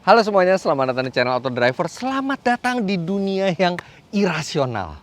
Halo semuanya, selamat datang di channel Auto Driver. Selamat datang di dunia yang irasional.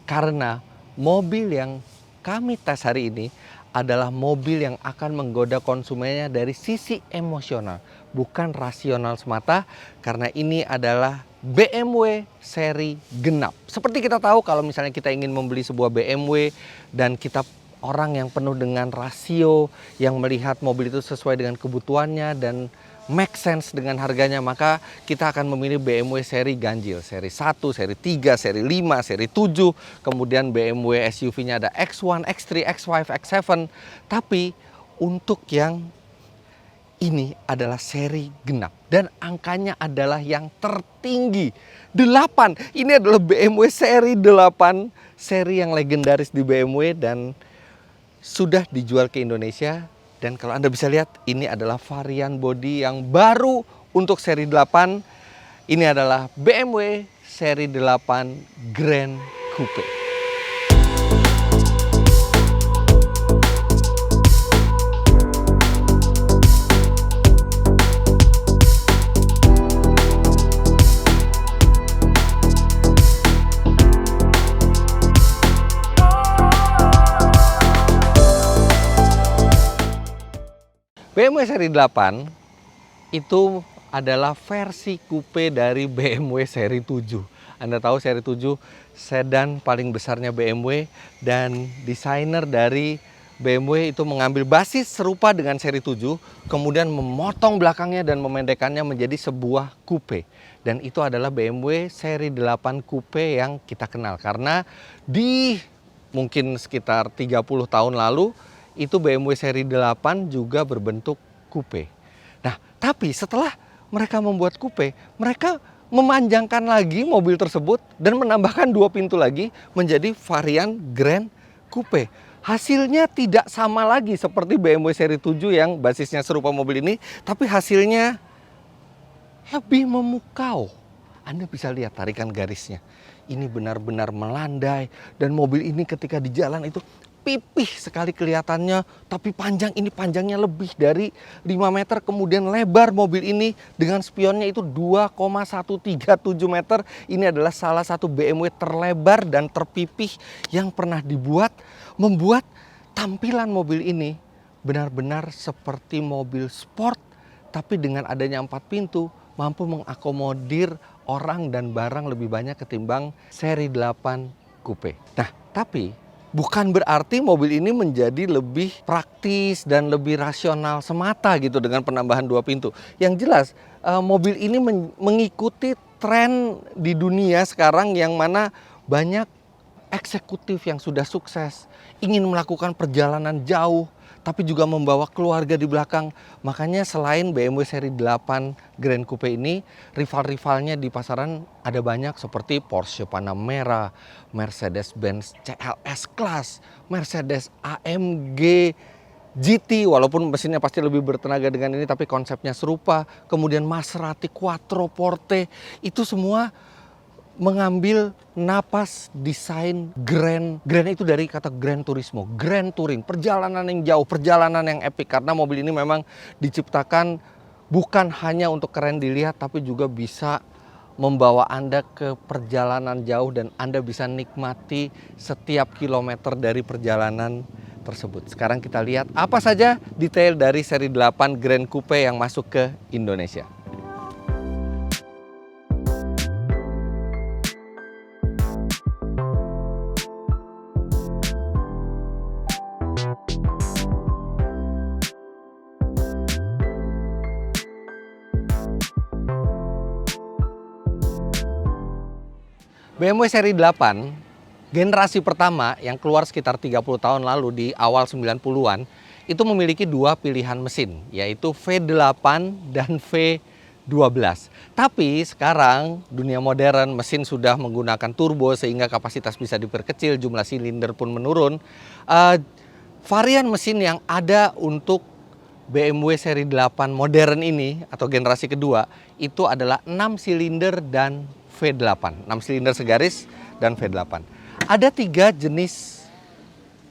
Karena mobil yang kami tes hari ini adalah mobil yang akan menggoda konsumennya dari sisi emosional, bukan rasional semata, karena ini adalah BMW seri genap. Seperti kita tahu kalau misalnya kita ingin membeli sebuah BMW dan kita orang yang penuh dengan rasio, yang melihat mobil itu sesuai dengan kebutuhannya dan make sense dengan harganya, maka kita akan memilih BMW seri ganjil, seri 1, seri 3, seri 5, seri 7, kemudian BMW SUV-nya ada X1, X3, X5, X7. Tapi untuk yang ini adalah seri genap dan angkanya adalah yang tertinggi, 8. Ini adalah BMW seri 8, seri yang legendaris di BMW dan sudah dijual ke Indonesia. Dan kalau Anda bisa lihat, ini adalah varian bodi yang baru untuk seri 8. Ini adalah BMW seri 8 Grand Coupe. BMW seri 8 itu adalah versi coupe dari BMW seri 7. Anda tahu seri 7 sedan paling besarnya BMW, dan desainer dari BMW itu mengambil basis serupa dengan seri 7, kemudian memotong belakangnya dan memendekkannya menjadi sebuah coupe. Dan itu adalah BMW seri 8 coupe yang kita kenal, karena di mungkin sekitar 30 tahun lalu itu BMW seri 8 juga berbentuk coupe. Nah, tapi setelah mereka membuat coupe, mereka memanjangkan lagi mobil tersebut dan menambahkan 2 pintu lagi menjadi varian Grand Coupe. Hasilnya tidak sama lagi seperti BMW seri 7 yang basisnya serupa mobil ini, tapi hasilnya lebih memukau. Anda bisa lihat tarikan garisnya. Ini benar-benar melandai, dan mobil ini ketika di jalan itu pipih sekali kelihatannya, tapi panjang, ini panjangnya lebih dari 5 meter, kemudian lebar mobil ini dengan spionnya itu 2,137 meter. Ini adalah salah satu BMW terlebar dan terpipih yang pernah dibuat, membuat tampilan mobil ini benar-benar seperti mobil sport, tapi dengan adanya 4 pintu mampu mengakomodir orang dan barang lebih banyak ketimbang seri 8 coupe. Nah, tapi bukan berarti mobil ini menjadi lebih praktis dan lebih rasional semata gitu dengan penambahan 2 pintu. Yang jelas mobil ini mengikuti tren di dunia sekarang, yang mana banyak eksekutif yang sudah sukses ingin melakukan perjalanan jauh tapi juga membawa keluarga di belakang. Makanya selain BMW seri 8 Grand Coupe ini, rival-rivalnya di pasaran ada banyak seperti Porsche Panamera, Mercedes-Benz CLS Class, Mercedes AMG GT, walaupun mesinnya pasti lebih bertenaga dengan ini, tapi konsepnya serupa. Kemudian Maserati Quattroporte, itu semua mengambil napas desain Grand itu dari kata Gran Turismo, Grand Touring, perjalanan yang jauh, perjalanan yang epic. Karena mobil ini memang diciptakan bukan hanya untuk keren dilihat, tapi juga bisa membawa Anda ke perjalanan jauh dan Anda bisa nikmati setiap kilometer dari perjalanan tersebut. Sekarang kita lihat apa saja detail dari seri 8 Grand Coupe yang masuk ke Indonesia. BMW seri 8 generasi pertama yang keluar sekitar 30 tahun lalu di awal 90-an itu memiliki 2 pilihan mesin, yaitu V8 dan V12. Tapi sekarang dunia modern, mesin sudah menggunakan turbo sehingga kapasitas bisa diperkecil, jumlah silinder pun menurun. Varian mesin yang ada untuk BMW seri 8 modern ini atau generasi kedua itu adalah 6 silinder dan V8, 6 silinder segaris dan V8. Ada 3 jenis,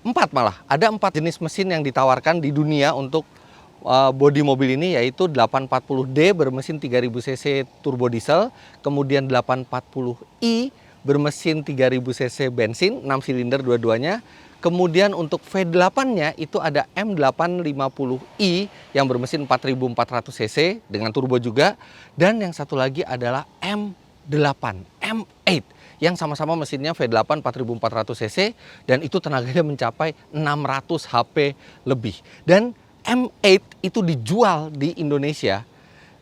4 malah, ada 4 jenis mesin yang ditawarkan di dunia untuk bodi mobil ini, yaitu 840D bermesin 3000 cc turbo diesel, kemudian 840i bermesin 3000 cc bensin, 6 silinder dua-duanya. Kemudian untuk V8-nya itu ada M850i yang bermesin 4400 cc dengan turbo juga. Dan yang satu lagi adalah M8 yang sama-sama mesinnya V8 4400 cc dan itu tenaganya mencapai 600 HP lebih. Dan M8 itu dijual di Indonesia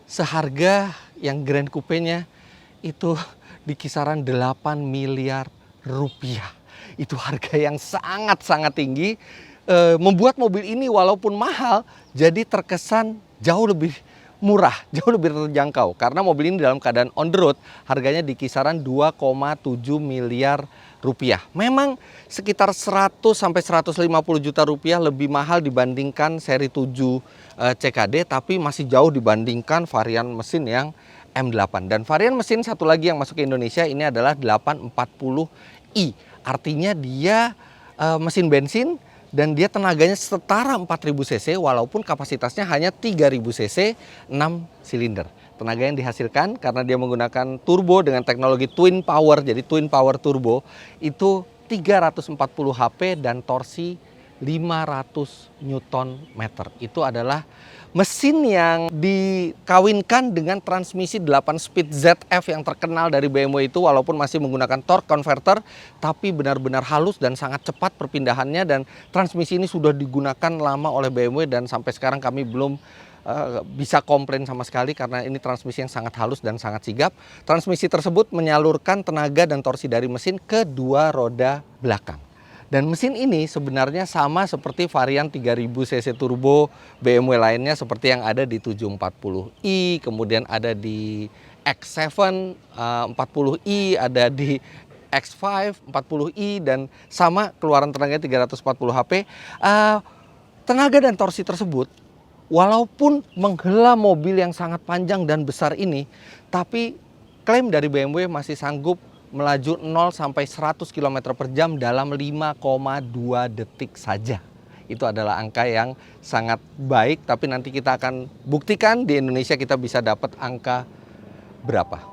seharga yang Grand Coupe-nya itu di kisaran 8 miliar rupiah. Itu harga yang sangat-sangat tinggi, membuat mobil ini walaupun mahal jadi terkesan jauh lebih murah, jauh lebih terjangkau. Karena mobil ini dalam keadaan on the road harganya di kisaran 2,7 miliar rupiah. Memang sekitar 100 sampai 150 juta rupiah lebih mahal dibandingkan seri 7 CKD, tapi masih jauh dibandingkan varian mesin yang M8. Dan varian mesin satu lagi yang masuk ke Indonesia ini adalah 840i. Artinya dia mesin bensin dan dia tenaganya setara 4000 cc walaupun kapasitasnya hanya 3000 cc 6 silinder. Tenaga yang dihasilkan karena dia menggunakan turbo dengan teknologi twin power, jadi twin power turbo itu 340 HP dan torsi 500 Nm. Itu adalah mesin yang dikawinkan dengan transmisi 8 speed ZF yang terkenal dari BMW itu, walaupun masih menggunakan torque converter, tapi benar-benar halus dan sangat cepat perpindahannya. Dan transmisi ini sudah digunakan lama oleh BMW dan sampai sekarang kami belum bisa komplain sama sekali karena ini transmisi yang sangat halus dan sangat sigap. Transmisi tersebut menyalurkan tenaga dan torsi dari mesin ke dua roda belakang. Dan mesin ini sebenarnya sama seperti varian 3000 cc turbo BMW lainnya seperti yang ada di 740i, kemudian ada di X7 40i, ada di X5 40i dan sama keluaran tenaganya 340 HP. Tenaga dan torsi tersebut walaupun menghela mobil yang sangat panjang dan besar ini, tapi klaim dari BMW masih sanggup melaju 0 sampai 100 km per jam dalam 5,2 detik saja. Itu adalah angka yang sangat baik, tapi nanti kita akan buktikan di Indonesia kita bisa dapat angka berapa.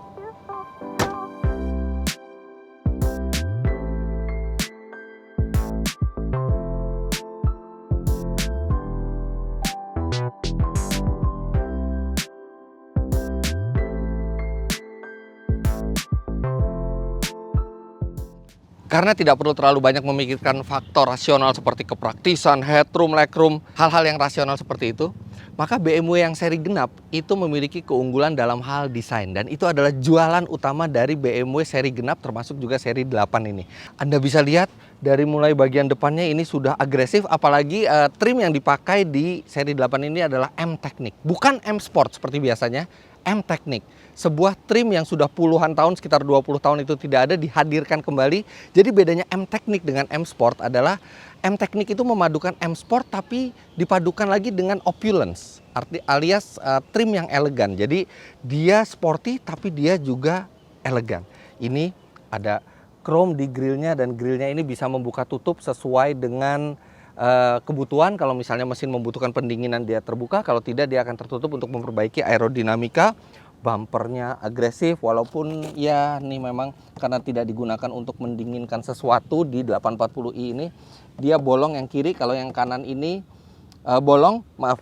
Karena tidak perlu terlalu banyak memikirkan faktor rasional seperti kepraktisan, headroom, legroom, hal-hal yang rasional seperti itu, maka BMW yang seri genap itu memiliki keunggulan dalam hal desain. Dan itu adalah jualan utama dari BMW seri genap termasuk juga seri 8 ini. Anda bisa lihat dari mulai bagian depannya ini sudah agresif, apalagi trim yang dipakai di seri 8 ini adalah M-Technic. Bukan M-Sport seperti biasanya, M-Technic. Sebuah trim yang sudah puluhan tahun, sekitar 20 tahun itu tidak ada, dihadirkan kembali. Jadi bedanya M-Technic dengan M-Sport adalah M-Technic itu memadukan M-Sport tapi dipadukan lagi dengan opulence, alias trim yang elegan. Jadi dia sporty tapi dia juga elegan. Ini ada chrome di grillnya dan grillnya ini bisa membuka tutup sesuai dengan kebutuhan. Kalau misalnya mesin membutuhkan pendinginan dia terbuka, kalau tidak dia akan tertutup untuk memperbaiki aerodinamika. Bumpernya agresif walaupun ya ini memang karena tidak digunakan untuk mendinginkan sesuatu di 840i ini. Dia bolong yang kiri, kalau yang kanan ini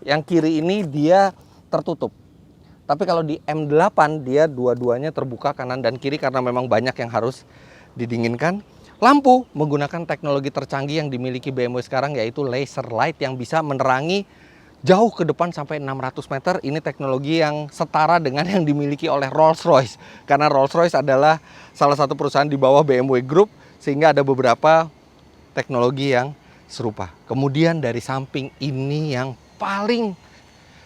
yang kiri ini dia tertutup. Tapi kalau di M8 dia dua-duanya terbuka kanan dan kiri karena memang banyak yang harus didinginkan. Lampu menggunakan teknologi tercanggih yang dimiliki BMW sekarang yaitu laser light yang bisa menerangi jauh ke depan sampai 600 meter. Ini teknologi yang setara dengan yang dimiliki oleh Rolls-Royce. Karena Rolls-Royce adalah salah satu perusahaan di bawah BMW Group, sehingga ada beberapa teknologi yang serupa. Kemudian dari samping ini yang paling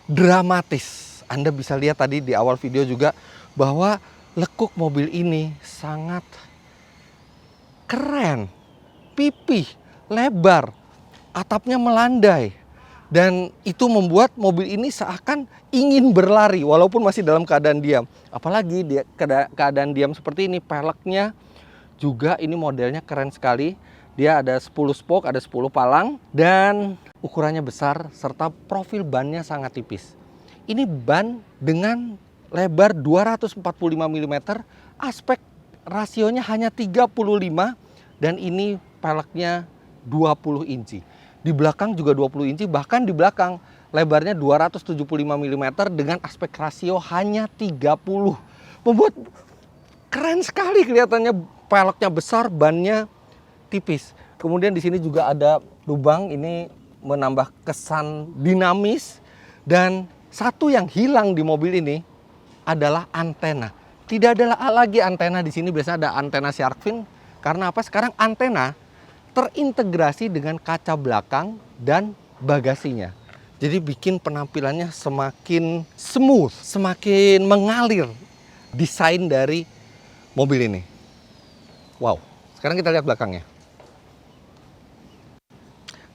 dramatis. Anda bisa lihat tadi di awal video juga bahwa lekuk mobil ini sangat keren, pipih, lebar, atapnya melandai. Dan itu membuat mobil ini seakan ingin berlari walaupun masih dalam keadaan diam. Apalagi keadaan diam seperti ini, peleknya juga ini modelnya keren sekali. Dia ada 10 spoke, ada 10 palang, dan ukurannya besar, serta profil bannya sangat tipis. Ini ban dengan lebar 245 mm, aspek rasionya hanya 35, dan ini peleknya 20 inci. Di belakang juga 20 inci, bahkan di belakang lebarnya 275 mm dengan aspek rasio hanya 30. Membuat keren sekali kelihatannya, peleknya besar, bannya tipis. Kemudian di sini juga ada lubang, ini menambah kesan dinamis. Dan satu yang hilang di mobil ini adalah antena. Tidak ada lagi antena di sini, biasanya ada antena shark fin. Karena apa? Sekarang antena terintegrasi dengan kaca belakang dan bagasinya. Jadi bikin penampilannya semakin smooth, semakin mengalir desain dari mobil ini. Wow, sekarang kita lihat belakangnya.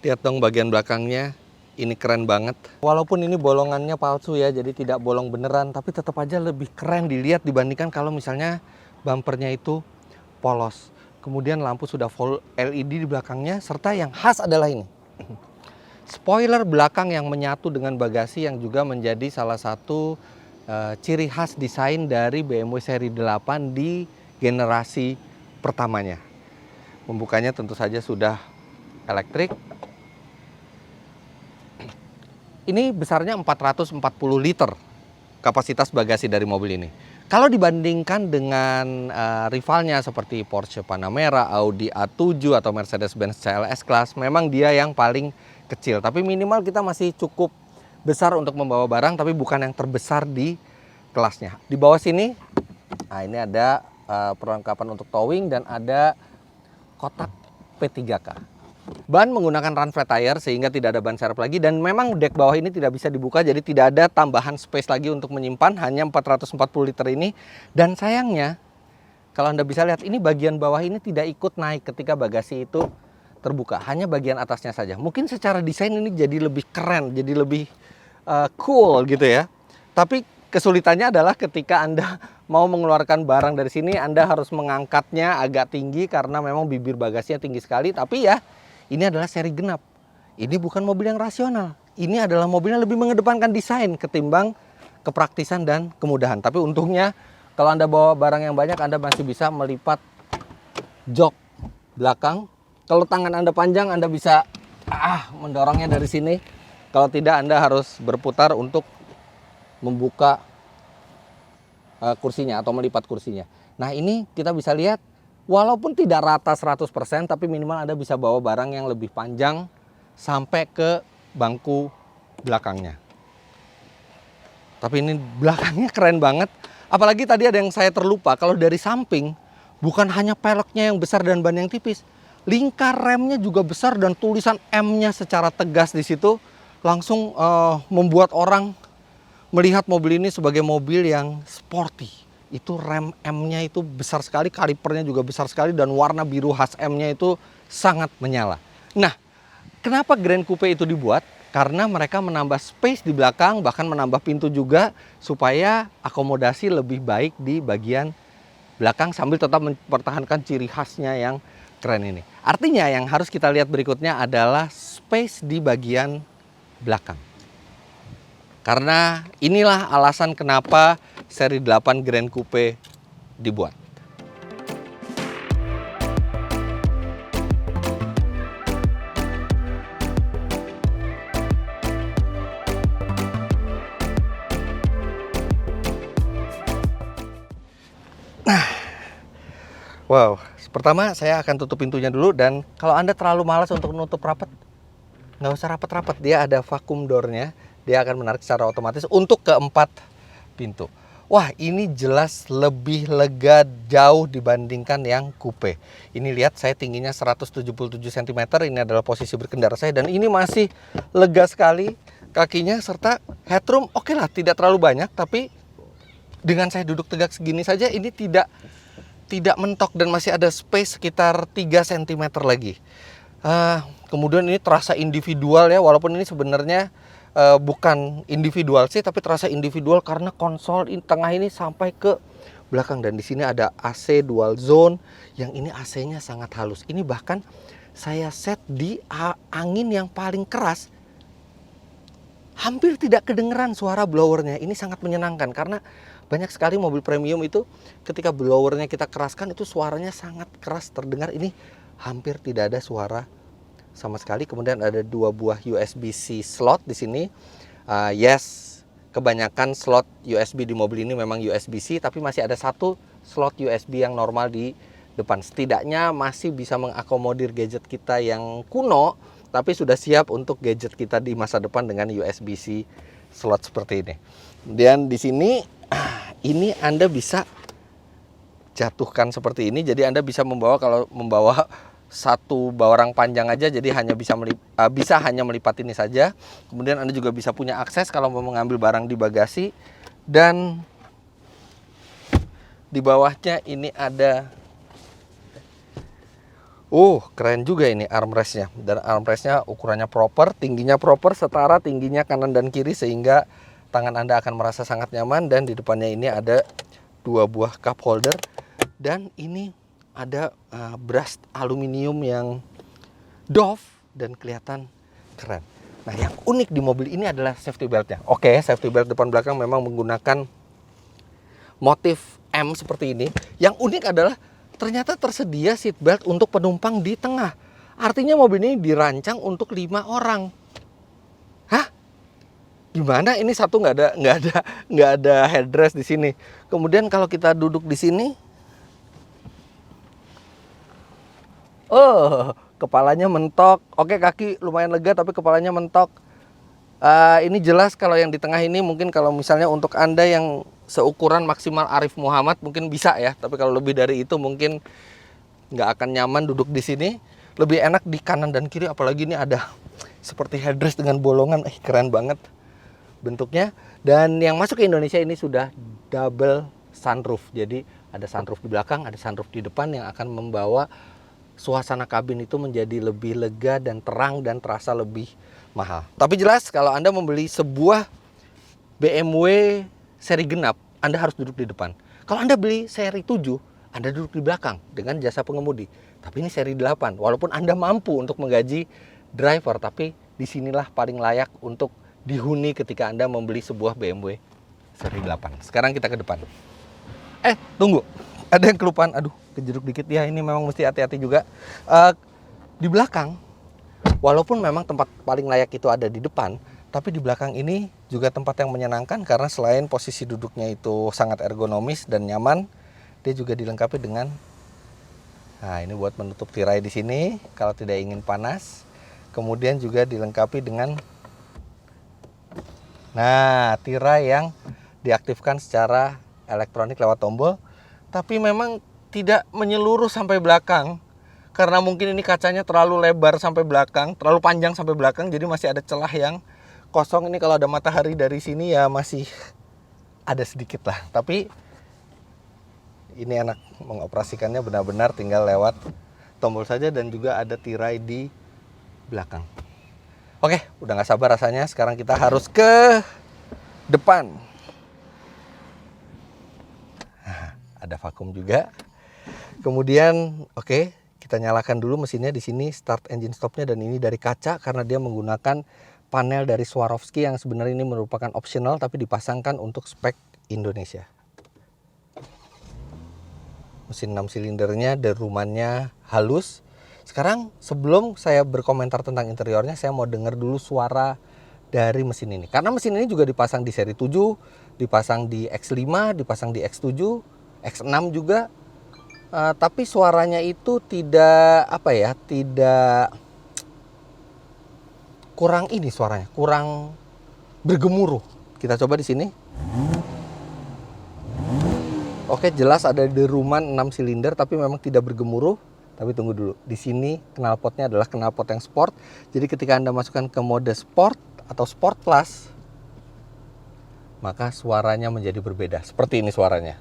Lihat dong bagian belakangnya, ini keren banget. Walaupun ini bolongannya palsu ya, jadi tidak bolong beneran, tapi tetap aja lebih keren dilihat dibandingkan kalau misalnya bumpernya itu polos. Kemudian lampu sudah full LED di belakangnya, serta yang khas adalah ini. Spoiler belakang yang menyatu dengan bagasi yang juga menjadi salah satu ciri khas desain dari BMW seri 8 di generasi pertamanya. Pembukanya tentu saja sudah elektrik. Ini besarnya 440 liter kapasitas bagasi dari mobil ini. Kalau dibandingkan dengan rivalnya seperti Porsche Panamera, Audi A7 atau Mercedes-Benz CLS Class, memang dia yang paling kecil. Tapi minimal kita masih cukup besar untuk membawa barang, tapi bukan yang terbesar di kelasnya. Di bawah sini, nah ini ada perlengkapan untuk towing dan ada kotak P3K. Ban menggunakan run flat tire sehingga tidak ada ban serep lagi, dan memang dek bawah ini tidak bisa dibuka, jadi tidak ada tambahan space lagi untuk menyimpan, hanya 440 liter ini. Dan sayangnya kalau Anda bisa lihat, ini bagian bawah ini tidak ikut naik ketika bagasi itu terbuka, hanya bagian atasnya saja. Mungkin secara desain ini jadi lebih keren, jadi lebih cool gitu ya. Tapi kesulitannya adalah ketika Anda mau mengeluarkan barang dari sini, Anda harus mengangkatnya agak tinggi karena memang bibir bagasinya tinggi sekali. Tapi ya, ini adalah seri genap. Ini bukan mobil yang rasional. Ini adalah mobil yang lebih mengedepankan desain ketimbang kepraktisan dan kemudahan. Tapi untungnya kalau Anda bawa barang yang banyak, Anda masih bisa melipat jok belakang. Kalau tangan Anda panjang, Anda bisa mendorongnya dari sini. Kalau tidak, Anda harus berputar untuk membuka kursinya atau melipat kursinya. Nah, ini kita bisa lihat, walaupun tidak rata 100%, tapi minimal Anda bisa bawa barang yang lebih panjang sampai ke bangku belakangnya. Tapi ini belakangnya keren banget. Apalagi tadi ada yang saya terlupa, kalau dari samping bukan hanya peleknya yang besar dan ban yang tipis, lingkar remnya juga besar dan tulisan M-nya secara tegas di situ langsung membuat orang melihat mobil ini sebagai mobil yang sporty. Itu rem M-nya itu besar sekali, kalipernya juga besar sekali, dan warna biru khas M-nya itu sangat menyala. Nah, kenapa Grand Coupe itu dibuat? Karena mereka menambah space di belakang, bahkan menambah pintu juga, supaya akomodasi lebih baik di bagian belakang sambil tetap mempertahankan ciri khasnya yang keren ini. Artinya yang harus kita lihat berikutnya adalah space di bagian belakang. Karena inilah alasan kenapa seri 8 Grand Coupe dibuat. Nah, wow. Pertama saya akan tutup pintunya dulu, dan kalau Anda terlalu malas untuk nutup rapat, nggak usah rapat-rapat, dia ada vacuum door-nya. Dia akan menarik secara otomatis untuk keempat pintu. Wah, ini jelas lebih lega jauh dibandingkan yang coupe. Ini lihat, saya tingginya 177 cm, ini adalah posisi berkendara saya, dan ini masih lega sekali kakinya, serta headroom oke lah, tidak terlalu banyak, tapi dengan saya duduk tegak segini saja ini tidak mentok, dan masih ada space sekitar 3 cm lagi. Kemudian ini terasa individual ya, walaupun ini sebenarnya bukan individual sih, tapi terasa individual karena konsol tengah ini sampai ke belakang, dan di sini ada AC dual zone, yang ini AC-nya sangat halus. Ini bahkan saya set di angin yang paling keras, hampir tidak kedengeran suara blowernya. Ini sangat menyenangkan karena banyak sekali mobil premium itu ketika blowernya kita keraskan itu suaranya sangat keras terdengar. Ini hampir tidak ada suara sama sekali. Kemudian ada 2 buah USB-C slot di sini. Yes, kebanyakan slot USB di mobil ini memang USB-C, tapi masih ada 1 slot USB yang normal di depan. Setidaknya masih bisa mengakomodir gadget kita yang kuno, tapi sudah siap untuk gadget kita di masa depan dengan USB-C slot seperti ini. Kemudian di sini ini Anda bisa jatuhkan seperti ini, jadi Anda bisa membawa, kalau membawa 1 barang panjang aja, jadi hanya bisa hanya melipat ini saja. Kemudian Anda juga bisa punya akses kalau mau mengambil barang di bagasi, dan di bawahnya ini ada keren juga ini armrestnya. Dan armrestnya ukurannya proper, tingginya proper, setara tingginya kanan dan kiri, sehingga tangan Anda akan merasa sangat nyaman. Dan di depannya ini ada 2 buah cup holder, dan ini ada brush aluminium yang doff dan kelihatan keren. Nah, yang unik di mobil ini adalah safety beltnya. Oke, safety belt depan belakang memang menggunakan motif M seperti ini. Yang unik adalah ternyata tersedia seat belt untuk penumpang di tengah. Artinya mobil ini dirancang untuk 5 orang. Hah? Gimana? Ini satu nggak ada headrest di sini. Kemudian kalau kita duduk di sini, kepalanya mentok. Oke, kaki lumayan lega tapi kepalanya mentok. Ini jelas kalau yang di tengah ini mungkin kalau misalnya untuk Anda yang seukuran maksimal Arif Muhammad mungkin bisa ya. Tapi kalau lebih dari itu mungkin nggak akan nyaman duduk di sini. Lebih enak di kanan dan kiri, apalagi ini ada seperti headrest dengan bolongan. Keren banget bentuknya. Dan yang masuk ke Indonesia ini sudah double sunroof. Jadi ada sunroof di belakang, ada sunroof di depan yang akan membawa suasana kabin itu menjadi lebih lega dan terang dan terasa lebih mahal. Tapi jelas kalau Anda membeli sebuah BMW seri genap, Anda harus duduk di depan. Kalau Anda beli seri 7, Anda duduk di belakang dengan jasa pengemudi. Tapi ini seri 8, walaupun Anda mampu untuk menggaji driver, tapi disinilah paling layak untuk dihuni ketika Anda membeli sebuah BMW seri 8. Sekarang kita ke depan. Tunggu. Ada yang kelupaan. Aduh, kejeruk dikit ya. Ini memang mesti hati-hati juga. Di belakang, walaupun memang tempat paling layak itu ada di depan, tapi di belakang ini juga tempat yang menyenangkan karena selain posisi duduknya itu sangat ergonomis dan nyaman, dia juga dilengkapi dengan ini buat menutup tirai di sini kalau tidak ingin panas. Kemudian juga dilengkapi dengan tirai yang diaktifkan secara elektronik lewat tombol, tapi memang tidak menyeluruh sampai belakang karena mungkin ini kacanya terlalu lebar sampai belakang, terlalu panjang sampai belakang, jadi masih ada celah yang kosong. Ini kalau ada matahari dari sini ya masih ada sedikit lah, tapi ini enak mengoperasikannya, benar-benar tinggal lewat tombol saja, dan juga ada tirai di belakang. Oke, udah nggak sabar rasanya. Sekarang kita harus ke depan. Ada vakum juga. Kemudian kita nyalakan dulu mesinnya. Di sini start engine stopnya, dan ini dari kaca karena dia menggunakan panel dari Swarovski yang sebenarnya ini merupakan optional tapi dipasangkan untuk spek Indonesia. Mesin 6 silindernya, derumannya halus. Sekarang sebelum saya berkomentar tentang interiornya, saya mau dengar dulu suara dari mesin ini. Karena mesin ini juga dipasang di seri 7, dipasang di X5, dipasang di X7, X6 juga. Tapi suaranya itu tidak kurang ini suaranya, kurang bergemuruh. Kita coba di sini. Oke, jelas ada deruman 6 silinder tapi memang tidak bergemuruh. Tapi tunggu dulu. Di sini knalpotnya adalah knalpot yang sport. Jadi ketika Anda masukkan ke mode sport atau sport plus, maka suaranya menjadi berbeda. Seperti ini suaranya.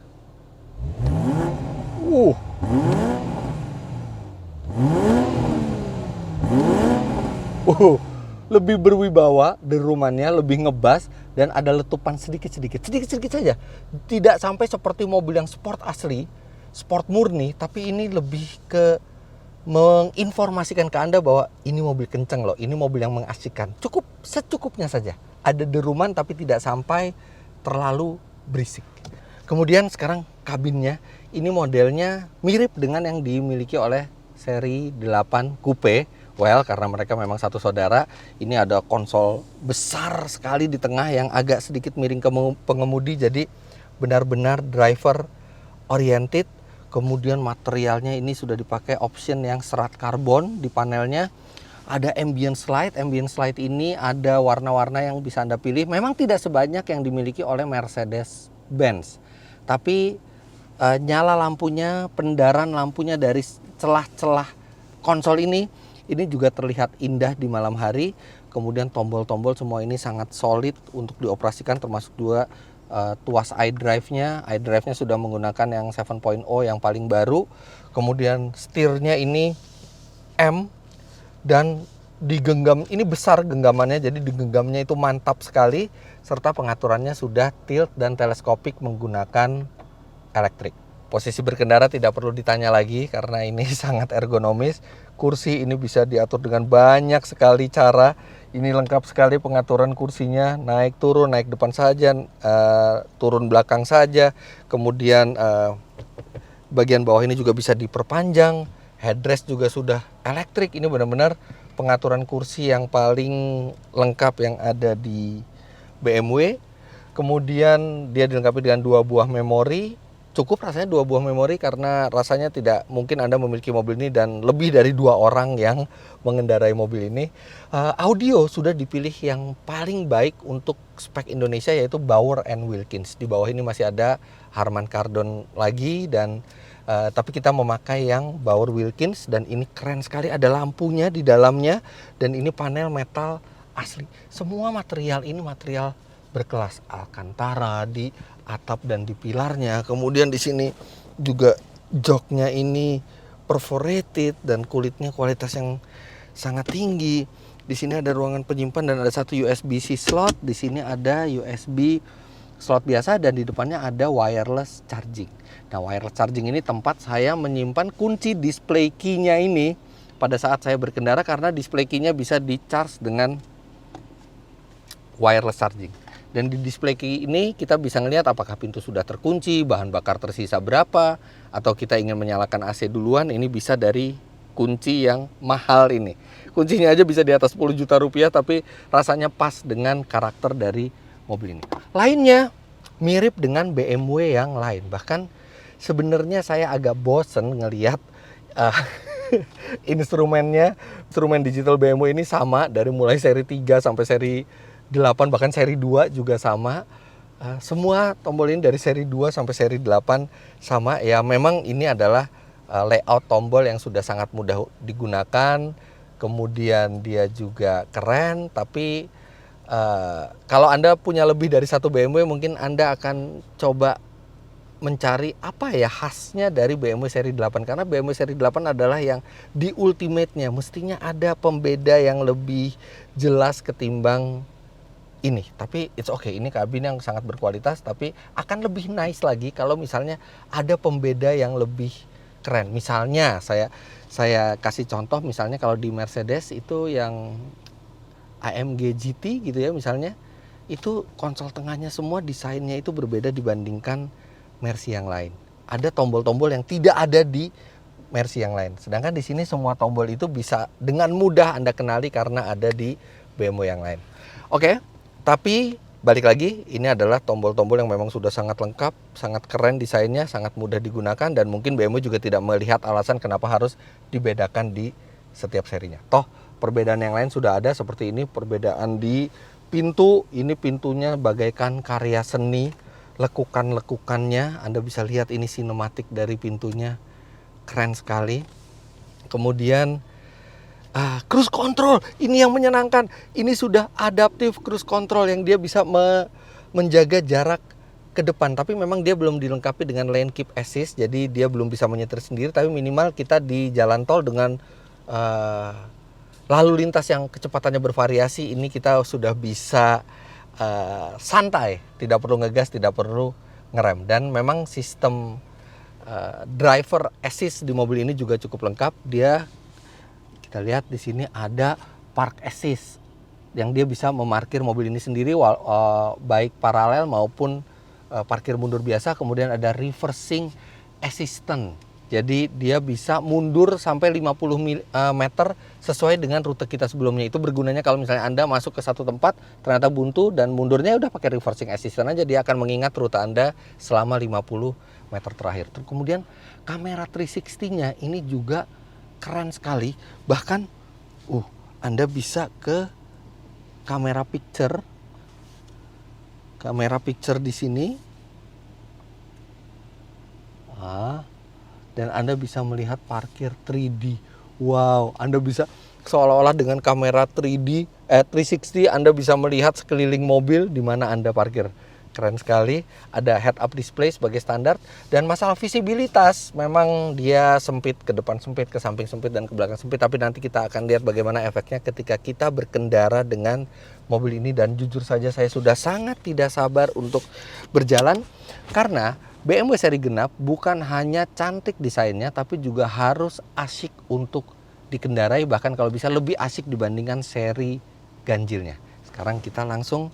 Lebih berwibawa, derumannya lebih ngebas, dan ada letupan sedikit saja. Tidak sampai seperti mobil yang sport asli, sport murni, tapi ini lebih ke menginformasikan ke Anda bahwa ini mobil kenceng loh, ini mobil yang mengasihkan. Cukup secukupnya saja. Ada deruman tapi tidak sampai terlalu berisik. Kemudian sekarang kabinnya, ini modelnya mirip dengan yang dimiliki oleh seri 8 Coupe. Well, karena mereka memang satu saudara, ini ada konsol besar sekali di tengah yang agak sedikit miring ke pengemudi, jadi benar-benar driver oriented. Kemudian materialnya ini sudah dipakai option yang serat karbon di panelnya. Ada ambient slide ini ada warna-warna yang bisa Anda pilih. Memang tidak sebanyak yang dimiliki oleh Mercedes-Benz. Tapi nyala lampunya, pendaran lampunya dari celah-celah konsol ini juga terlihat indah di malam hari. Kemudian tombol-tombol semua ini sangat solid untuk dioperasikan, termasuk juga tuas iDrive-nya. iDrive-nya sudah menggunakan yang 7.0 yang paling baru. Kemudian setirnya ini M dan digenggam, ini besar genggamannya, jadi digenggamnya itu mantap sekali, serta pengaturannya sudah tilt dan teleskopik menggunakan elektrik. Posisi berkendara tidak perlu ditanya lagi karena ini sangat ergonomis. Kursi ini bisa diatur dengan banyak sekali cara. Ini lengkap sekali pengaturan kursinya, naik turun, naik depan saja, turun belakang saja. Kemudian bagian bawah ini juga bisa diperpanjang. Headrest juga sudah elektrik. Ini benar-benar pengaturan kursi yang paling lengkap yang ada di BMW. Kemudian dia dilengkapi dengan 2 buah memori. Cukup rasanya 2 buah memori karena rasanya tidak mungkin Anda memiliki mobil ini dan lebih dari 2 orang yang mengendarai mobil ini. Audio sudah dipilih yang paling baik untuk spek Indonesia, yaitu Bauer & Wilkins. Di bawah ini masih ada Harman Kardon lagi, dan tapi kita memakai yang Bauer Wilkins, dan ini keren sekali. Ada lampunya di dalamnya dan ini panel metal asli. Semua material ini material berkelas, Alcantara di atap dan di pilarnya. Kemudian di sini juga joknya ini perforated dan kulitnya kualitas yang sangat tinggi. Di sini ada ruangan penyimpan dan ada satu USB-C slot. Di sini ada USB slot biasa dan di depannya ada wireless charging. Nah, wireless charging ini tempat saya menyimpan kunci display key-nya ini pada saat saya berkendara, karena display key-nya bisa di-charge dengan wireless charging. Dan di display key ini kita bisa ngelihat apakah pintu sudah terkunci, bahan bakar tersisa berapa, atau kita ingin menyalakan AC duluan. Ini bisa dari kunci yang mahal ini. Kuncinya aja bisa di atas 10 juta rupiah, tapi rasanya pas dengan karakter dari mobil ini. Lainnya mirip dengan BMW yang lain. Bahkan sebenarnya saya agak bosen ngelihat instrumen digital BMW ini sama dari mulai seri 3 sampai seri 8, bahkan seri 2 juga sama. Semua tombol ini dari seri 2 sampai seri 8 sama. Ya memang ini adalah layout tombol yang sudah sangat mudah digunakan. Kemudian dia juga keren, tapi kalau Anda punya lebih dari satu BMW, mungkin Anda akan coba mencari apa ya khasnya dari BMW seri 8, karena BMW seri 8 adalah yang di ultimate-nya. Mestinya ada pembeda yang lebih jelas ketimbang ini. Tapi it's okay, ini kabin yang sangat berkualitas, tapi akan lebih nice lagi kalau misalnya ada pembeda yang lebih keren. Misalnya saya kasih contoh, misalnya kalau di Mercedes itu yang AMG GT gitu ya misalnya, itu konsol tengahnya semua desainnya itu berbeda dibandingkan Mercy yang lain. Ada tombol-tombol yang tidak ada di Mercy yang lain. Sedangkan di sini semua tombol itu bisa dengan mudah Anda kenali karena ada di BMW yang lain. Oke, tapi balik lagi, ini adalah tombol-tombol yang memang sudah sangat lengkap, sangat keren desainnya, sangat mudah digunakan, dan mungkin BMW juga tidak melihat alasan kenapa harus dibedakan di setiap serinya. Toh perbedaan yang lain sudah ada, seperti ini perbedaan di pintu. Ini pintunya bagaikan karya seni, lekukan-lekukannya Anda bisa lihat, ini sinematik dari pintunya, keren sekali. Kemudian cruise control, ini yang menyenangkan. Ini sudah adaptive cruise control yang dia bisa menjaga jarak ke depan. Tapi memang dia belum dilengkapi dengan lane keep assist, jadi dia belum bisa menyetir sendiri. Tapi minimal kita di jalan tol dengan lalu lintas yang kecepatannya bervariasi, ini kita sudah bisa santai, tidak perlu ngegas, tidak perlu ngerem. Dan memang sistem driver assist di mobil ini juga cukup lengkap. Kita lihat di sini ada park assist yang dia bisa memarkir mobil ini sendiri, baik paralel maupun parkir mundur biasa. Kemudian ada reversing assistant. Jadi dia bisa mundur sampai 50 meter sesuai dengan rute kita sebelumnya. Itu bergunanya kalau misalnya Anda masuk ke satu tempat ternyata buntu dan mundurnya udah pakai reversing assistant aja, dia akan mengingat rute Anda selama 50 meter terakhir. Terus kemudian kamera 360-nya ini juga keren sekali. Bahkan Anda bisa ke kamera picture di sini. Dan Anda bisa melihat parkir 3D. Wow, Anda bisa seolah-olah dengan kamera 360 Anda bisa melihat sekeliling mobil di mana Anda parkir. Keren sekali. Ada head up display sebagai standar. Dan masalah visibilitas, memang dia sempit, ke depan sempit, ke samping sempit, dan ke belakang sempit. Tapi nanti kita akan lihat bagaimana efeknya ketika kita berkendara dengan mobil ini. Dan jujur saja saya sudah sangat tidak sabar untuk berjalan, karena BMW seri genap bukan hanya cantik desainnya, tapi juga harus asyik untuk dikendarai, bahkan kalau bisa lebih asyik dibandingkan seri ganjilnya. Sekarang kita langsung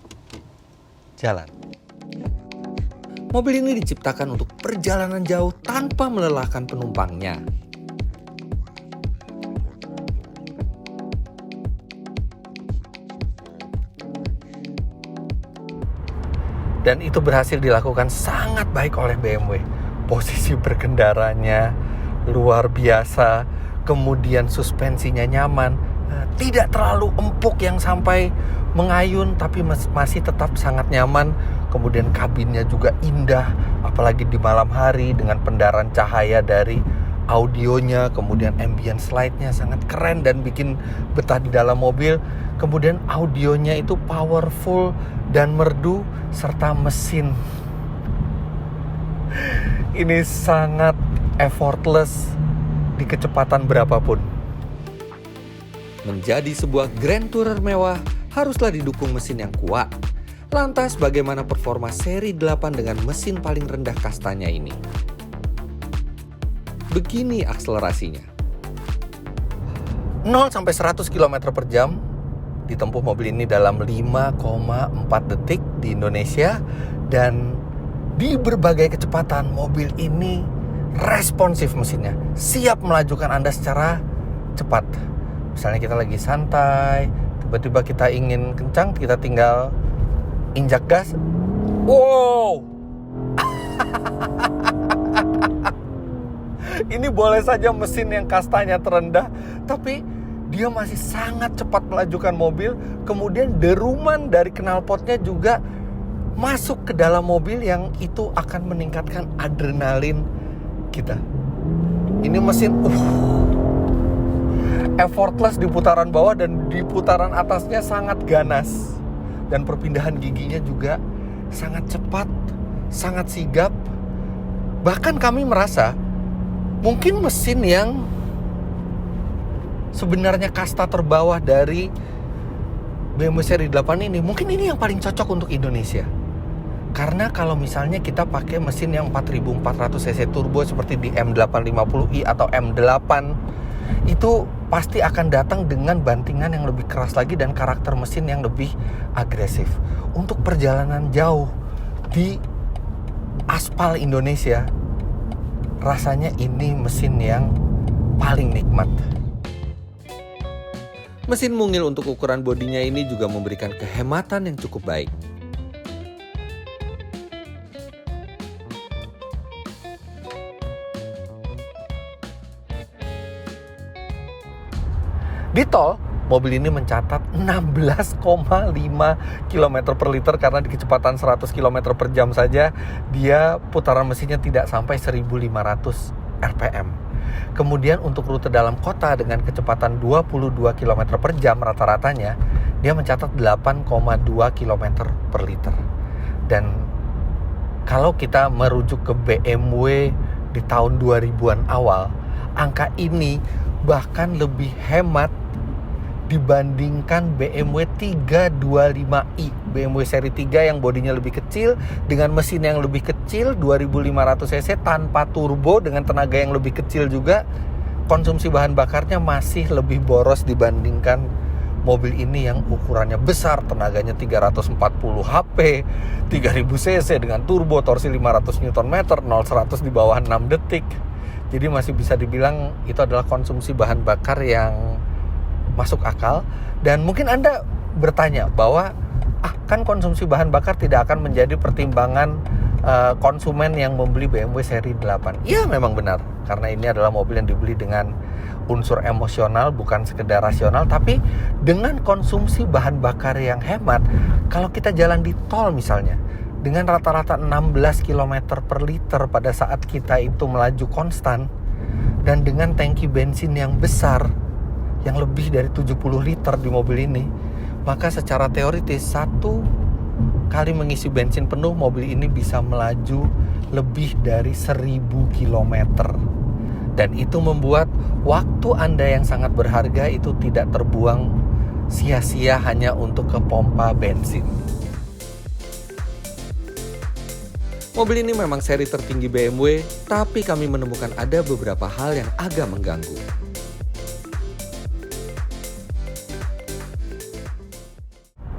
jalan. Mobil ini diciptakan untuk perjalanan jauh tanpa melelahkan penumpangnya. Dan itu berhasil dilakukan sangat baik oleh BMW. Posisi berkendaranya luar biasa, kemudian suspensinya nyaman, tidak terlalu empuk yang sampai mengayun, tapi masih tetap sangat nyaman. Kemudian kabinnya juga indah, apalagi di malam hari dengan pendaran cahaya dari audionya, kemudian ambience light-nya sangat keren dan bikin betah di dalam mobil. Kemudian audionya itu powerful dan merdu, serta mesin ini sangat effortless di kecepatan berapapun. Menjadi sebuah Grand Tourer mewah haruslah didukung mesin yang kuat. Lantas bagaimana performa seri 8 dengan mesin paling rendah kastanya ini? Begini akselerasinya. 0 sampai 100 km per jam ditempuh mobil ini dalam 5,4 detik di Indonesia, dan di berbagai kecepatan mobil ini responsif mesinnya, siap melajukan Anda secara cepat. Misalnya kita lagi santai, tiba-tiba kita ingin kencang, kita tinggal injak gas. Wow. Ini boleh saja mesin yang kastanya terendah, tapi dia masih sangat cepat melajukan mobil. Kemudian deruman dari knalpotnya juga masuk ke dalam mobil, yang itu akan meningkatkan adrenalin kita. Ini mesin effortless di putaran bawah, dan di putaran atasnya sangat ganas. Dan perpindahan giginya juga sangat cepat, sangat sigap. Bahkan kami merasa mungkin mesin yang sebenarnya kasta terbawah dari BMW seri 8 ini, mungkin ini yang paling cocok untuk Indonesia. Karena kalau misalnya kita pakai mesin yang 4400 cc turbo seperti di M850i atau M8, itu pasti akan datang dengan bantingan yang lebih keras lagi dan karakter mesin yang lebih agresif. Untuk perjalanan jauh di aspal Indonesia, rasanya ini mesin yang paling nikmat. Mesin mungil untuk ukuran bodinya ini juga memberikan kehematan yang cukup baik. Di tol, mobil ini mencatat 16,5 km per liter, karena di kecepatan 100 km per jam saja dia putaran mesinnya tidak sampai 1500 rpm. Kemudian untuk rute dalam kota dengan kecepatan 22 km per jam rata-ratanya, dia mencatat 8,2 km per liter. Dan kalau kita merujuk ke BMW di tahun 2000-an awal, angka ini bahkan lebih hemat dibandingkan BMW 325i. BMW seri 3 yang bodinya lebih kecil dengan mesin yang lebih kecil 2500 cc tanpa turbo dengan tenaga yang lebih kecil juga. Konsumsi bahan bakarnya masih lebih boros dibandingkan mobil ini yang ukurannya besar, tenaganya 340 HP, 3000 cc dengan turbo, torsi 500 Nm, 0-100 di bawah 6 detik. Jadi masih bisa dibilang itu adalah konsumsi bahan bakar yang masuk akal. Dan mungkin Anda bertanya bahwa kan konsumsi bahan bakar tidak akan menjadi pertimbangan konsumen yang membeli BMW seri 8. Iya, memang benar, karena ini adalah mobil yang dibeli dengan unsur emosional, bukan sekedar rasional. Tapi dengan konsumsi bahan bakar yang hemat, kalau kita jalan di tol misalnya dengan rata-rata 16 km per liter pada saat kita itu melaju konstan, dan dengan tangki bensin yang besar yang lebih dari 70 liter di mobil ini, maka secara teoritis satu kali mengisi bensin penuh, mobil ini bisa melaju lebih dari 1000 km. Dan itu membuat waktu Anda yang sangat berharga itu tidak terbuang sia-sia hanya untuk ke pompa bensin. Mobil ini memang seri tertinggi BMW, tapi kami menemukan ada beberapa hal yang agak mengganggu.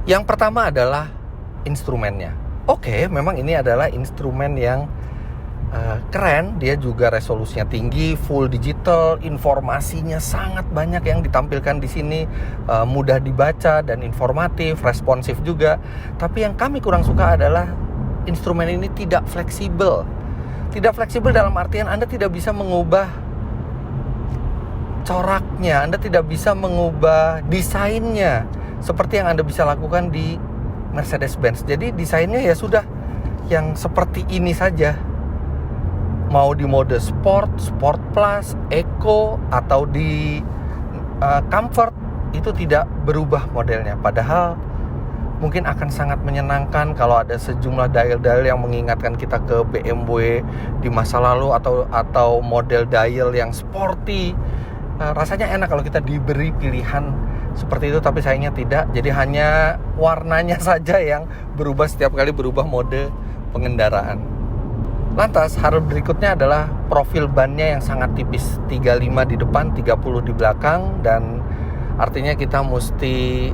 Yang pertama adalah instrumennya. Oke, memang ini adalah instrumen yang keren. Dia juga resolusinya tinggi, full digital, informasinya sangat banyak yang ditampilkan di sini, mudah dibaca dan informatif, responsif juga. Tapi yang kami kurang suka adalah instrumen ini tidak fleksibel. Tidak fleksibel dalam artian Anda tidak bisa mengubah coraknya, Anda tidak bisa mengubah desainnya seperti yang Anda bisa lakukan di Mercedes-Benz. Jadi desainnya ya sudah yang seperti ini saja. Mau di mode Sport, Sport Plus, Eco, atau di Comfort, itu tidak berubah modelnya. Padahal mungkin akan sangat menyenangkan kalau ada sejumlah dial-dial yang mengingatkan kita ke BMW di masa lalu, atau model dial yang sporty. Rasanya enak kalau kita diberi pilihan seperti itu, tapi sayangnya tidak. Jadi hanya warnanya saja yang berubah setiap kali berubah mode pengendaraan. Lantas hal berikutnya adalah profil bannya yang sangat tipis, 35 di depan, 30 di belakang, dan artinya kita mesti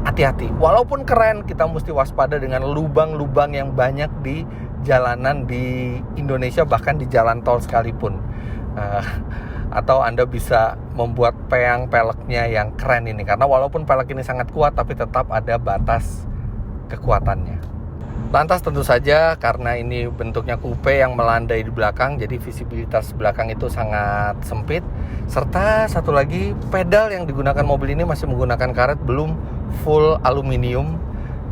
hati-hati. Walaupun keren, kita mesti waspada dengan lubang-lubang yang banyak di jalanan di Indonesia, bahkan di jalan tol sekalipun. Atau Anda bisa membuat peang peleknya yang keren ini, karena walaupun pelek ini sangat kuat, tapi tetap ada batas kekuatannya. Lantas tentu saja karena ini bentuknya coupe yang melandai di belakang, jadi visibilitas belakang itu sangat sempit. Serta satu lagi, pedal yang digunakan mobil ini masih menggunakan karet, belum full aluminium,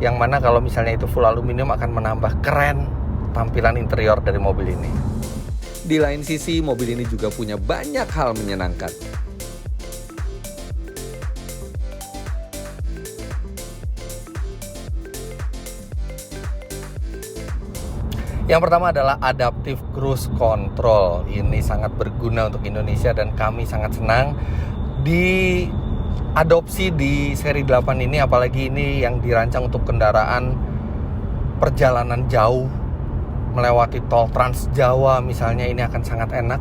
yang mana kalau misalnya itu full aluminium akan menambah keren tampilan interior dari mobil ini. Di lain sisi, mobil ini juga punya banyak hal menyenangkan. Yang pertama adalah Adaptive Cruise Control. Ini sangat berguna untuk Indonesia dan kami sangat senang diadopsi di seri 8 ini, apalagi ini yang dirancang untuk kendaraan perjalanan jauh melewati tol Trans Jawa misalnya. Ini akan sangat enak.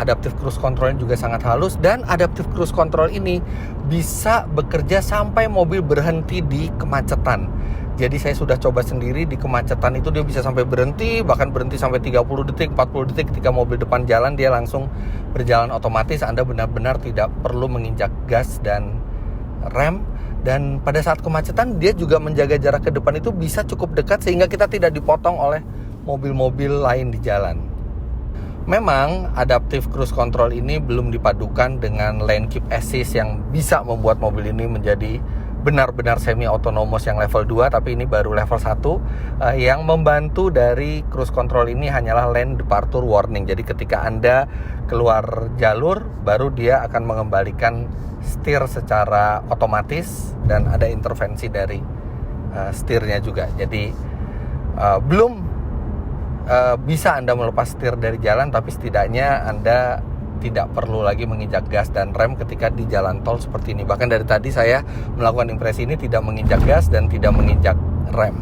Adaptive Cruise Control juga sangat halus, dan Adaptive Cruise Control ini bisa bekerja sampai mobil berhenti di kemacetan. Jadi saya sudah coba sendiri di kemacetan itu, dia bisa sampai berhenti, bahkan berhenti sampai 30 detik, 40 detik. Ketika mobil depan jalan, dia langsung berjalan otomatis. Anda benar-benar tidak perlu menginjak gas dan rem. Dan pada saat kemacetan, dia juga menjaga jarak ke depan itu bisa cukup dekat, sehingga kita tidak dipotong oleh mobil-mobil lain di jalan. Memang Adaptive Cruise Control ini belum dipadukan dengan Lane Keep Assist yang bisa membuat mobil ini menjadi benar-benar semi autonomous yang level 2, tapi ini baru level 1. Yang membantu dari cruise control ini hanyalah lane departure warning. Jadi ketika Anda keluar jalur, baru dia akan mengembalikan setir secara otomatis, dan ada intervensi dari setirnya juga. Jadi belum bisa Anda melepas setir dari jalan, tapi setidaknya Anda tidak perlu lagi menginjak gas dan rem ketika di jalan tol seperti ini. Bahkan dari tadi saya melakukan impresi ini tidak menginjak gas dan tidak menginjak rem.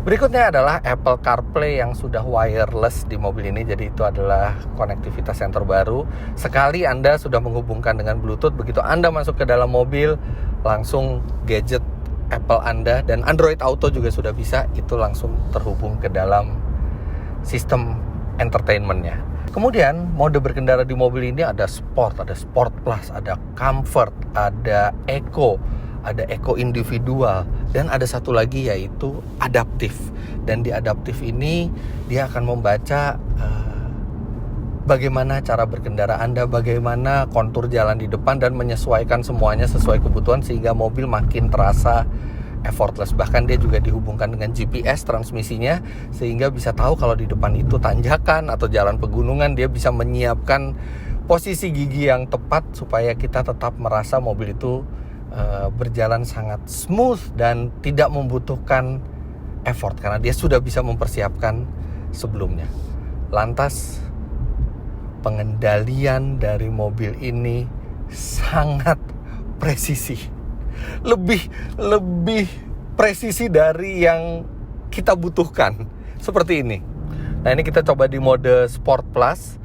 Berikutnya adalah Apple CarPlay yang sudah wireless di mobil ini. Jadi itu adalah konektivitas yang terbaru. Sekali Anda sudah menghubungkan dengan Bluetooth, begitu Anda masuk ke dalam mobil, langsung gadget Apple Anda dan Android Auto juga sudah bisa, itu langsung terhubung ke dalam sistem entertainment-nya. Kemudian mode berkendara di mobil ini ada Sport, ada Sport Plus, ada Comfort, ada Eco, ada Eco individual, dan ada satu lagi yaitu adaptif. Dan di adaptif ini dia akan membaca bagaimana cara berkendara Anda, bagaimana kontur jalan di depan, dan menyesuaikan semuanya sesuai kebutuhan sehingga mobil makin terasa effortless. Bahkan dia juga dihubungkan dengan GPS transmisinya sehingga bisa tahu kalau di depan itu tanjakan atau jalan pegunungan. Dia bisa menyiapkan posisi gigi yang tepat supaya kita tetap merasa mobil itu berjalan sangat smooth dan tidak membutuhkan effort karena dia sudah bisa mempersiapkan sebelumnya. Lantas pengendalian dari mobil ini sangat presisi. Lebih presisi dari yang kita butuhkan. Seperti ini. Nah, ini kita coba di mode Sport Plus.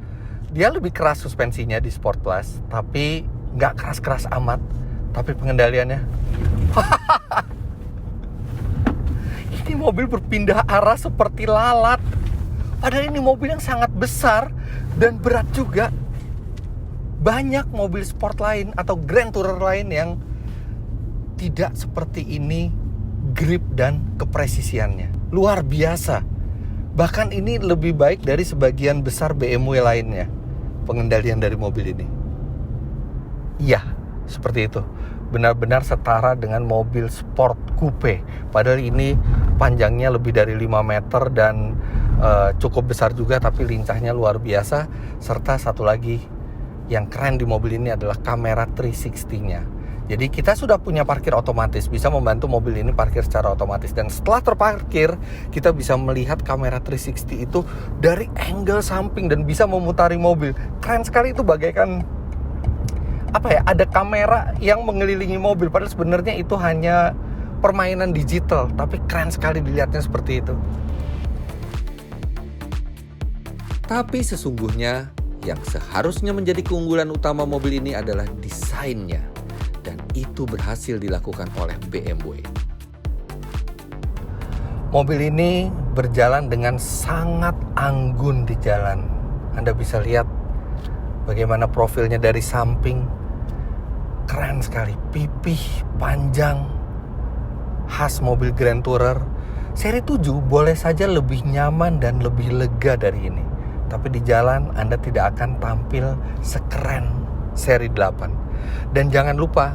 Dia lebih keras suspensinya di Sport Plus, tapi nggak keras-keras amat. Tapi pengendaliannya ini mobil berpindah arah seperti lalat. Padahal ini mobil yang sangat besar dan berat juga. Banyak mobil sport lain atau Grand Tourer lain yang tidak seperti ini grip dan kepresisiannya. Luar biasa. Bahkan ini lebih baik dari sebagian besar BMW lainnya. Pengendalian dari mobil ini. Iya, seperti itu. Benar-benar setara dengan mobil sport coupe. Padahal ini panjangnya lebih dari 5 meter dan cukup besar juga, tapi lincahnya luar biasa. Serta satu lagi yang keren di mobil ini adalah kamera 360-nya. Jadi kita sudah punya parkir otomatis, bisa membantu mobil ini parkir secara otomatis. Dan setelah terparkir, kita bisa melihat kamera 360 itu dari angle samping dan bisa memutari mobil. Keren sekali, itu bagaikan ada kamera yang mengelilingi mobil. Padahal sebenarnya itu hanya permainan digital, tapi keren sekali dilihatnya seperti itu. Tapi sesungguhnya yang seharusnya menjadi keunggulan utama mobil ini adalah desainnya. Dan itu berhasil dilakukan oleh BMW. Mobil ini berjalan dengan sangat anggun di jalan. Anda bisa lihat bagaimana profilnya dari samping. Keren sekali, pipih, panjang, khas mobil Grand Tourer. Seri 7 boleh saja lebih nyaman dan lebih lega dari ini. Tapi di jalan Anda tidak akan tampil sekeren seri 8. Dan jangan lupa,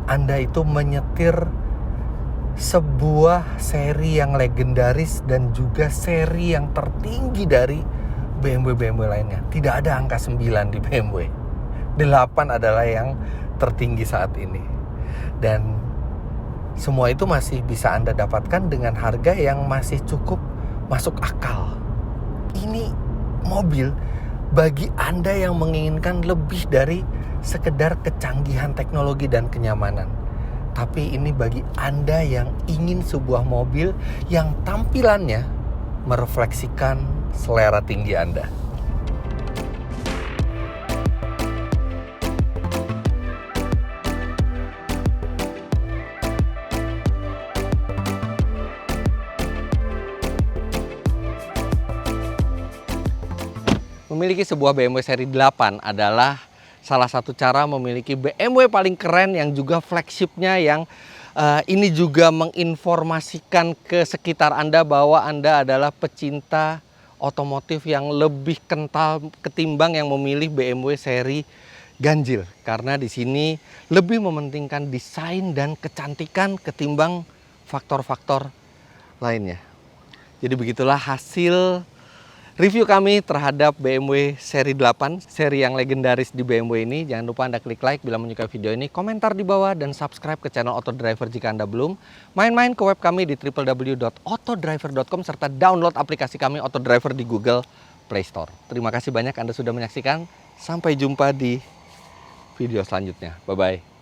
Anda itu menyetir sebuah seri yang legendaris dan juga seri yang tertinggi dari BMW lainnya. Tidak ada angka 9 di BMW. 8 adalah yang tertinggi saat ini. Dan semua itu masih bisa Anda dapatkan dengan harga yang masih cukup masuk akal. Ini mobil bagi Anda yang menginginkan lebih dari sekedar kecanggihan teknologi dan kenyamanan. Tapi ini bagi Anda yang ingin sebuah mobil yang tampilannya merefleksikan selera tinggi Anda. Memiliki sebuah BMW seri 8 adalah salah satu cara memiliki BMW paling keren yang juga flagshipnya, yang ini juga menginformasikan ke sekitar Anda bahwa Anda adalah pecinta otomotif yang lebih kental ketimbang yang memilih BMW seri ganjil. Karena di sini lebih mementingkan desain dan kecantikan ketimbang faktor-faktor lainnya. Jadi begitulah hasil review kami terhadap BMW seri 8, seri yang legendaris di BMW ini. Jangan lupa Anda klik like bila menyukai video ini, komentar di bawah, dan subscribe ke channel Autodriver jika Anda belum. Main-main ke web kami di www.autodriver.com serta download aplikasi kami Autodriver di Google Play Store. Terima kasih banyak Anda sudah menyaksikan. Sampai jumpa di video selanjutnya. Bye-bye.